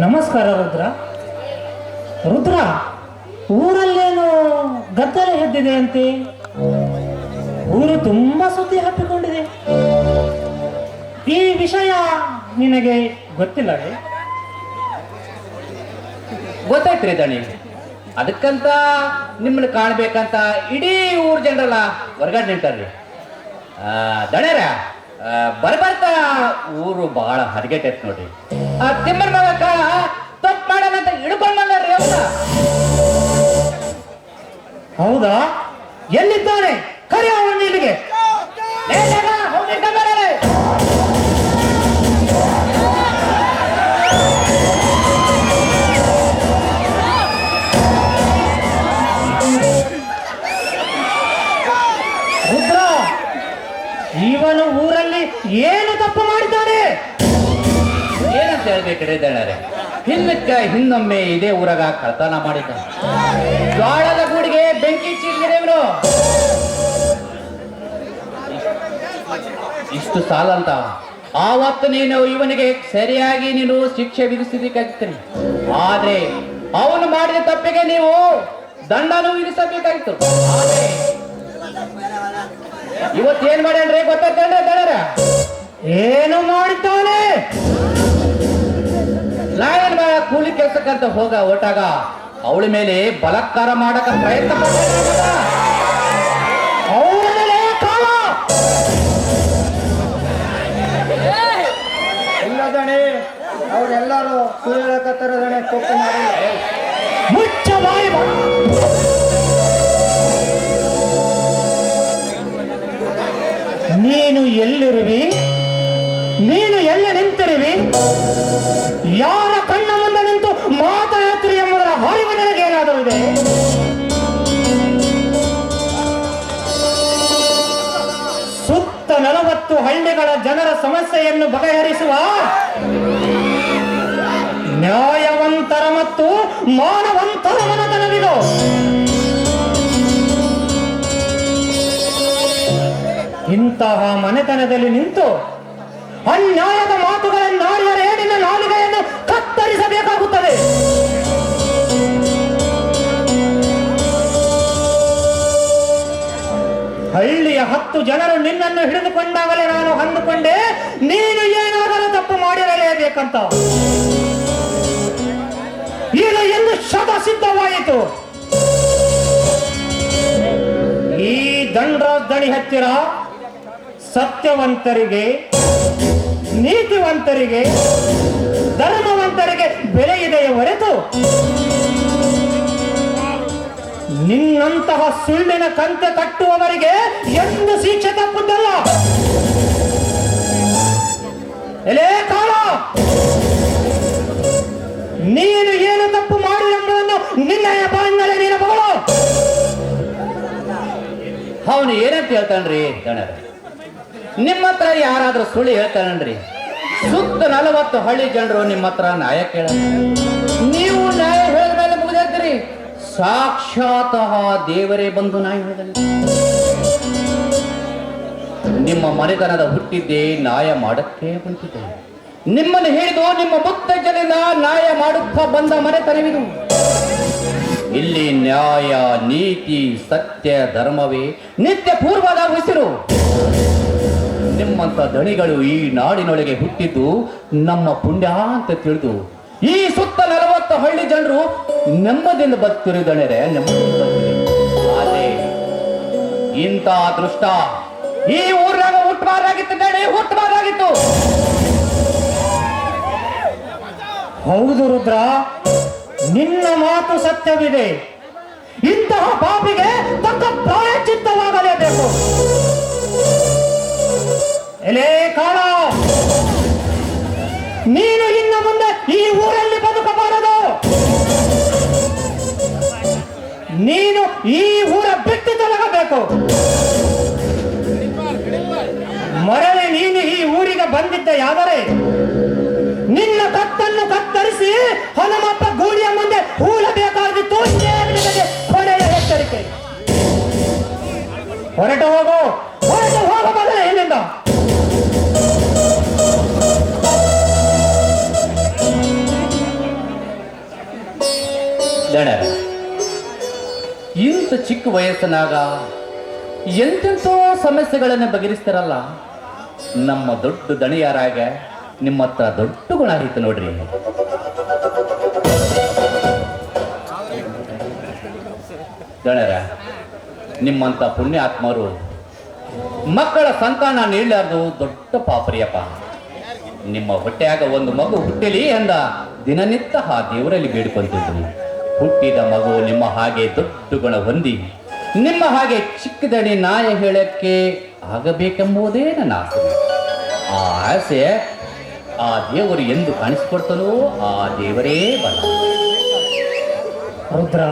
ನಮಸ್ಕಾರ ರುದ್ರ. ರುದ್ರ, ಊರಲ್ಲೇನು ಗದ್ದಲ ಎದ್ದಿದೆ ಅಂತೆ? ಊರು ತುಂಬಾ ಸುದ್ದಿ ಹಬ್ಬಿಕೊಂಡಿದೆ. ಈ ವಿಷಯ ನಿನಗೆ ಗೊತ್ತಿಲ್ಲವೇ? ಗೊತ್ತಾಯ್ತ್ರಿ ದಣಿ. ಅದಕ್ಕಂತ ನಿಮ್ಮನ್ನ ಕಾಣ್ಬೇಕಂತ ಇಡೀ ಊರ್ ಜನರಲ್ಲ ಹೊರಗಡೆ ನಿಂತಾರ್ರಿ. ದಣ್ಯರ ಬರ್ಬರ್ತಾ ಊರು ಬಹಳ ಹರಿಗೆಟ್ಟೈತ್ ನೋಡ್ರಿ. ಆ ತಿಮ್ಮನ ಮಗ ಕಾಳ ತಪ್ಪು ಮಾಡಲ್ಲಂತ ಹಿಡ್ಕೊಂಡ್ ಬಂದ್ರಿ ಅವ್ನ. ಹೌದಾ? ಎಲ್ಲಿದ್ದಾನೆ? ಕರಿ ಅವನು ಇಲ್ಲಿಗೆ. ರುದ್ರ, ಇವನು ಊರಲ್ಲಿ ಏನು ತಪ್ಪು ಮಾಡಿದ್ದಾನೆ? ಏನಂತ ಹೇಳ್ಬೇಕ್ರಿ ದಣ್ಣರೇ? ಹಿಂದೊಮ್ಮೆ ಇದೇ ಊರಾಗ ಕಳ್ತನ ಮಾಡಿದ್ದ. ಜ್ವಾಳದ ಗೂಡಿಗೆ ಬೆಂಕಿ ಚೀರಿದ್ರೆ ಇವನು. ಇಷ್ಟು ಸಾಲ ಅಂತ ಆವತ್ತು ನೀನು ಇವನಿಗೆ ಸರಿಯಾಗಿ ನೀನು ಶಿಕ್ಷೆ ವಿಧಿಸಬೇಕಾಗಿತ್ತು. ಆದ್ರೆ ಅವನು ಮಾಡಿದ ತಪ್ಪಿಗೆ ನೀವು ದಂಡನೂ ವಿಧಿಸಬೇಕಾಗಿತ್ತು. ಆದ್ರೆ ಇವತ್ತೇನ್ ಮಾಡ್ಯಾನ್ರಿ ಗೊತ್ತಾಗ್ತೇನ್ರಿ ದಣ್ಣರ? ಏನು ಮಾಡಿದ್ದಾನೆ? ಲಾಯನ್ ಮಗ ಕೂಲಿ ಕೆಲ್ಸಕ್ಕಂತ ಹೊರಟಾಗ ಅವಳ ಮೇಲೆ ಬಲಾತ್ಕಾರ ಮಾಡಕ ಪ್ರಯತ್ನ ಇಲ್ಲದಣೆ, ಅವರೆಲ್ಲರೂ ಸುಳ್ಳಕತ್ತರದಣೆ. ತಪ್ಪು ಮಾಡಿ ಮುಚ್ಚ ಬಾಯಿ. ನೀನು ಎಲ್ಲಿರುವಿ? ನೀನು ಎಲ್ಲಿ ನಿಂತಿರುವಿ? ಯಾರ ಕಣ್ಣ ಮುಂದೆ ನಿಂತು ಮಾತಾಡುತ್ತೀರಿ ಎಂಬುದರ ಅರಿವು ನನಗೆ ಏನಾದರೂ ಇದೆ? ಸುತ್ತ 40 ಹಳ್ಳಿಗಳ ಜನರ ಸಮಸ್ಯೆಯನ್ನು ಬಗೆಹರಿಸುವ ನ್ಯಾಯವಂತರ ಮತ್ತು ಮಾನವಂತರ ಮನತನವಿದು. ಇಂತಹ ಮನೆತನದಲ್ಲಿ ನಿಂತು ಅನ್ಯಾಯದ ಮಾತುಗಳನ್ನಾಡಿದರೆ ನಿನ್ನ ನಾಲಿಗೆಯನ್ನು ಕತ್ತರಿಸಬೇಕಾಗುತ್ತದೆ. ಹಳ್ಳಿಯ 10 ಜನರು ನಿನ್ನನ್ನು ಹಿಡಿದುಕೊಂಡಾಗಲೇ ನಾನು ಅಂದುಕೊಂಡೆ ನೀನು ಏನಾದರೂ ತಪ್ಪು ಮಾಡಿರಲೇಬೇಕಂತ. ಈಗ ಎಂದು ಶತ ಸಿದ್ಧವಾಯಿತು. ಈ ದಣಿ ಹತ್ತಿರ ಸತ್ಯವಂತರಿಗೆ, ನೀತಿವಂತರಿಗೆ, ಧರ್ಮವಂತರಿಗೆ ಬೆಲೆ ಇದೆಯೇ ಹೊರತು ನಿನ್ನಂತಹ ಸುಳ್ಳಿನ ಕಂತೆ ಕಟ್ಟುವವರಿಗೆ ಎಂದು ಶಿಕ್ಷೆ ತಪ್ಪುದಲ್ಲ. ಎಲೇ ಕಾಳ, ನೀನು ಏನು ತಪ್ಪು ಮಾಡಿ ಎಂಬುದನ್ನು ನಿನ್ನಯ ಬಾಯಿನಲ್ಲೇ ನೀನು ಮಗಳು. ಅವನು ಏನಂತ ಹೇಳ್ತಾನ್ರಿ ದಣರ? ನಿಮ್ಮ ಹತ್ರ ಯಾರಾದ್ರೂ ಸುಳ್ಳು ಹೇಳ್ತಾನನ್ರಿ? ಸುತ್ತ 40 ಹಳ್ಳಿ ಜನರು ನಿಮ್ಮ ಹತ್ರ ನ್ಯಾಯ ಕೇಳ. ನೀವು ನ್ಯಾಯ ಹೇಳಿದ ಮೇಲೆ ಮುಗಿದ್ರಿ. ಸಾಕ್ಷಾತ್ ದೇವರೇ ಬಂದು ನ್ಯಾಯ ಹೇಳಿದ. ನಿಮ್ಮ ಮನೆತನದ ಹುಟ್ಟಿದ್ದೇ ನ್ಯಾಯ ಮಾಡಕ್ಕೆ ಬಂದಿದೆ. ನಿಮ್ಮನ್ನು ಹಿಡಿದು ನಿಮ್ಮ ಮುತ್ತಜ್ಜನಿಂದ ನ್ಯಾಯ ಮಾಡುತ್ತಾ ಬಂದ ಮನೆತನವಿದು. ಇಲ್ಲಿ ನ್ಯಾಯ, ನೀತಿ, ಸತ್ಯ, ಧರ್ಮವೇ ನಿತ್ಯ ಪೂರ್ವದ ಉಸಿರು. ನಿಮ್ಮಂತ ದಣಿಗಳು ಈ ನಾಡಿನೊಳಗೆ ಹುಟ್ಟಿದ್ದು ನಮ್ಮ ಪುಣ್ಯ ಅಂತ ತಿಳಿದು ಈ ಸುತ್ತ 40 ಹಳ್ಳಿ ಜನರು ನೆಮ್ಮದಿಯಿಂದ ಬದುಕಿರಿ ದಣರೆ, ನೆಮ್ಮದಿಯಿಂದ ಬದುಕಿರಿ. ಆದ್ರೆ ಇಂಥ ಅದೃಷ್ಟ ಈ ಊರಾಗ ಹುಟ್ಟಬಾರ್ದಾಗಿತ್ತು ದಣೆ, ಹುಟ್ಟಬಾರ್ದಾಗಿತ್ತು. ಹೌದು ರುದ್ರ, ನಿನ್ನ ಮಾತು ಸತ್ಯವಿದೆ. ಇಂತಹ ಪಾಪಿಗೆ ತಕ್ಕ ಪ್ರಾಯಶ್ಚಿತ್ತವಾಗಲೇಬೇಕು. ಎಲೇ ಕಾಳ, ನೀನು ಇನ್ನು ಮುಂದೆ ಈ ಊರಲ್ಲಿ ಬದುಕಬಾರದು. ನೀನು ಈ ಊರ ಬಿಟ್ಟು ತೊಲಗಬೇಕು. ಮರಳಿ ನೀನು ಈ ಊರಿಗೆ ಬಂದಿದ್ದ ಯಾದರೆ ನಿನ್ನ ಕತ್ತನ್ನು ಕತ್ತರಿಸಿ ಹನುಮಪ್ಪ ಗೂಡಿಯ ಮುಂದೆ ಹೂಳಬೇಕಾಗಿತ್ತು. ಕೊನೆಯ ಎಚ್ಚರಿಕೆ. ಹೊರಟು ಹೋಗು, ಹೊರಟು ಹೋಗು ಮೊದಲೇ ಇಲ್ಲಿಂದ. ಇಷ್ಟು ಚಿಕ್ಕ ವಯಸ್ಸಿನಾಗ ಎಂತೆಂಥೋ ಸಮಸ್ಯೆಗಳನ್ನು ಬಗೆಹರಿಸ್ತಾರಲ್ಲ. ನಮ್ಮ ದೊಡ್ಡ ದಣಿಯಾರಾಗ ನಿಮ್ಮ ಹತ್ರ ದೊಡ್ಡ ಗುಣ ಐತೆ ನೋಡ್ರಿ. ದಣರ, ನಿಮ್ಮಂಥ ಪುಣ್ಯ ಆತ್ಮರು ಮಕ್ಕಳ ಸಂತಾನ ನೀಡಲಾರ್ದು ದೊಡ್ಡ ಪಾಪರಿಯಪ್ಪ. ನಿಮ್ಮ ಹೊಟ್ಟೆಯಾಗ ಒಂದು ಮಗು ಹುಟ್ಟಿಲಿ ಎಂದ ದಿನನಿತ್ಯ ಆ ದೇವರಲ್ಲಿ ಬೇಡ್ಕೊಂತಿದ್ರಿ. ಹುಟ್ಟಿದ ಮಗು ನಿಮ್ಮ ಹಾಗೆ ದೊಡ್ಡ ಗುಣ ಹೊಂದಿ ನಿಮ್ಮ ಹಾಗೆ ಚಿಕ್ಕದಣಿ ನಾಯ ಹೇಳಕ್ಕೆ ಆಗಬೇಕೆಂಬುದೇ ನನ್ನ ಆಸೆ. ಆ ಆಸೆ ಆ ದೇವರು ಎಂದು ಕಾಣಿಸಿಕೊಡ್ತಾನೋ ಆ ದೇವರೇ ಬಲ್ಲ. ರುದ್ರ,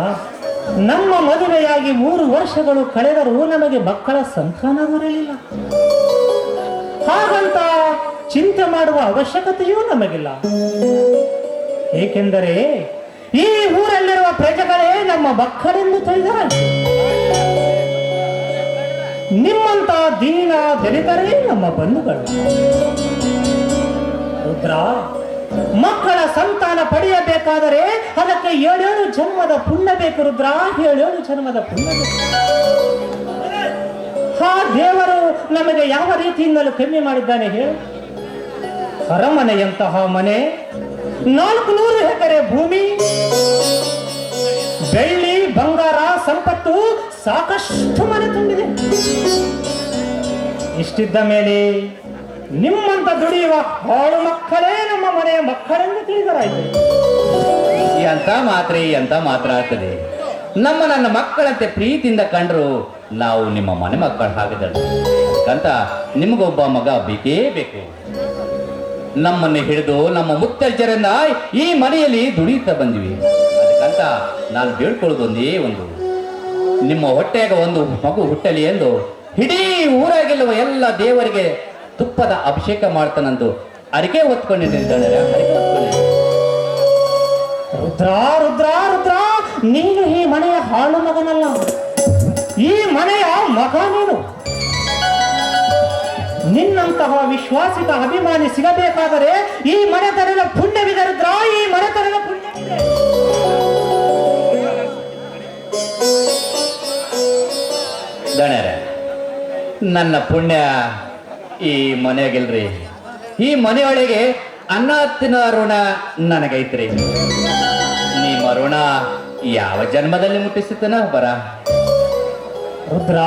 ನಮ್ಮ ಮದುವೆಯಾಗಿ 3 ವರ್ಷಗಳು ಕಳೆದರೂ ನಮಗೆ ಮಕ್ಕಳ ಸಂತಾನ ಬರಲಿಲ್ಲ. ಹಾಗಂತ ಚಿಂತೆ ಮಾಡುವ ಅವಶ್ಯಕತೆಯೂ ನಮಗಿಲ್ಲ. ಏಕೆಂದರೆ ಈ ಊರಲ್ಲಿರುವ ಪ್ರಜೆಗಳೇ ನಮ್ಮ ಮಕ್ಕಳೆಂದು ತಿಳಿದರಂತೆ. ನಿಮ್ಮಂತ ದೀನ ದಲಿತರೇ ನಮ್ಮ ಬಂಧುಗಳು. ರುದ್ರ, ಮಕ್ಕಳ ಸಂತಾನ ಪಡೆಯಬೇಕಾದರೆ ಅದಕ್ಕೆ 7 ಜನ್ಮದ ಪುಣ್ಯ ಬೇಕು ರುದ್ರ. 7 ಜನ್ಮದ ಪುಣ್ಯ ಬೇಕು. ಆ ದೇವರು ನಮಗೆ ಯಾವ ರೀತಿಯಿಂದಲೂ ಕಮ್ಮಿ ಮಾಡಿದ್ದಾನೆ ಹೇಳು. ಅರಮನೆಯಂತಹ ಮನೆ, 400 ಎಕರೆ ಭೂಮಿ, ಬೆಳ್ಳಿ ಬಂಗಾರ ಸಂಪತ್ತು ಸಾಕಷ್ಟು ಮನೆ ತುಂಬಿದೆ. ಇಷ್ಟಿದ್ದ ಮೇಲೆ ನಿಮ್ಮಂತ ದುಡಿಯುವ ಹಾಳು ಮಕ್ಕಳೇ ನಮ್ಮ ಮನೆಯ ಮಕ್ಕಳೆಂದು ತಿಳಿದರಾಯ್ತು. ಎಂತ ಮಾತ್ರ ಆಗ್ತದೆ. ನನ್ನ ಮಕ್ಕಳಂತೆ ಪ್ರೀತಿಯಿಂದ ಕಂಡ್ರು ನಾವು ನಿಮ್ಮ ಮನೆ ಮಕ್ಕಳು ಹಾಕಿದಳು ಅಂತ ನಿಮಗೊಬ್ಬ ಮಗ ಬೇಕೇ ಬೇಕು. ನಮ್ಮನ್ನು ಹಿಡಿದು ನಮ್ಮ ಮುತ್ತಜ್ಜರನ್ನ ಈ ಮನೆಯಲ್ಲಿ ದುಡಿಯುತ್ತಾ ಬಂದಿವಿ. ಅದಕ್ಕಂತ ನಾನು ಬೇಡ್ಕೊಳ್ಳೋದು ಒಂದೇ ಒಂದು, ನಿಮ್ಮ ಹೊಟ್ಟೆಯಾಗ ಒಂದು ಮಗು ಹುಟ್ಟಲಿ ಎಂದು ಇಡೀ ಊರಾಗಿಲ್ಲವ ಎಲ್ಲ ದೇವರಿಗೆ ತುಪ್ಪದ ಅಭಿಷೇಕ ಮಾಡ್ತಾನಂದು ಅರಿಕೆ ಹೊತ್ಕೊಂಡಿದ್ದೇನೆ. ರುದ್ರ ರುದ್ರ ರುದ್ರ, ನೀನು ಈ ಮನೆಯ ಹಾಳು ಮಗನಲ್ಲ, ಈ ಮನೆಯ ಮಗ ನೀನು. ನಿನ್ನಂತಹ ವಿಶ್ವಾಸಿತ ಅಭಿಮಾನಿ ಸಿಗಬೇಕಾದರೆ ಈ ಮನೆತನದ ಪುಣ್ಯವಿದೆ ರುದ್ರ, ಈ ಮನೆತನದ ಪುಣ್ಯವಿದೆ. ದಣರ, ನನ್ನ ಪುಣ್ಯ ಈ ಮನೆಯಾಗಿಲ್ರಿ. ಈ ಮನೆಯೊಳಗೆ ಅನ್ನ ತಿನ್ನೋ ಋಣ ನನಗೈತ್ರಿ. ನಿಮ್ಮ ಋಣ ಯಾವ ಜನ್ಮದಲ್ಲಿ ಮುಟ್ಟಿಸುತ್ತನ ಬರ. ರುದ್ರ,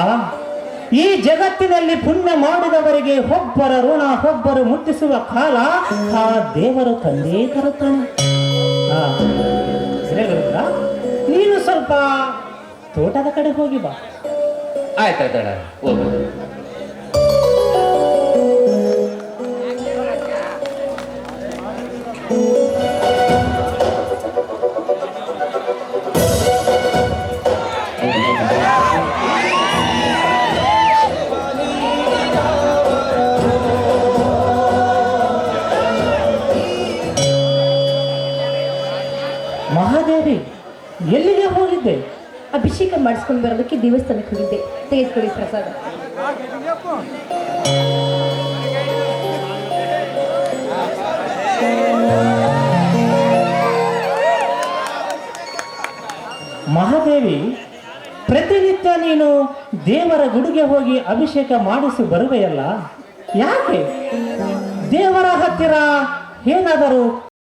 ಈ ಜಗತ್ತಿನಲ್ಲಿ ಪುಣ್ಯ ಮಾಡಿದವರಿಗೆ ಒಬ್ಬರ ಋಣ ಒಬ್ಬರು ಮುಟ್ಟಿಸುವ ಕಾಲ ಆ ದೇವರು ತಂದೇ ತರುತ್ತಾನೆ. ರುದ್ರ, ನೀನು ಸ್ವಲ್ಪ ತೋಟದ ಕಡೆ ಹೋಗಿ ಬಾ. ಆಯ್ತಾಯ್ತಣ್ಣ, ಹೋಗ್ಬೋದು. ಮಹಾದೇವಿ, ಎಲ್ಲಿಗೆ ಹೋಗಿದ್ದೆ? ಅಭಿಷೇಕ ಮಾಡಿಸ್ಕೊಂಡು ಬರೋದಕ್ಕೆ ದೇವಸ್ಥಾನಕ್ಕೆ ಹೋಗಿದ್ದೆ. ತೆಗೆದುಕೊಳ್ಳಿ ಪ್ರಸಾದ. ಮಹಾದೇವಿ, ಪ್ರತಿನಿತ್ಯ ನೀನು ದೇವರ ಗುಡಿಗೆ ಹೋಗಿ ಅಭಿಷೇಕ ಮಾಡಿಸಿ ಬರುವೆಯಲ್ಲ, ಯಾಕೆ? ದೇವರ ಹತ್ತಿರ ಏನಾದರೂ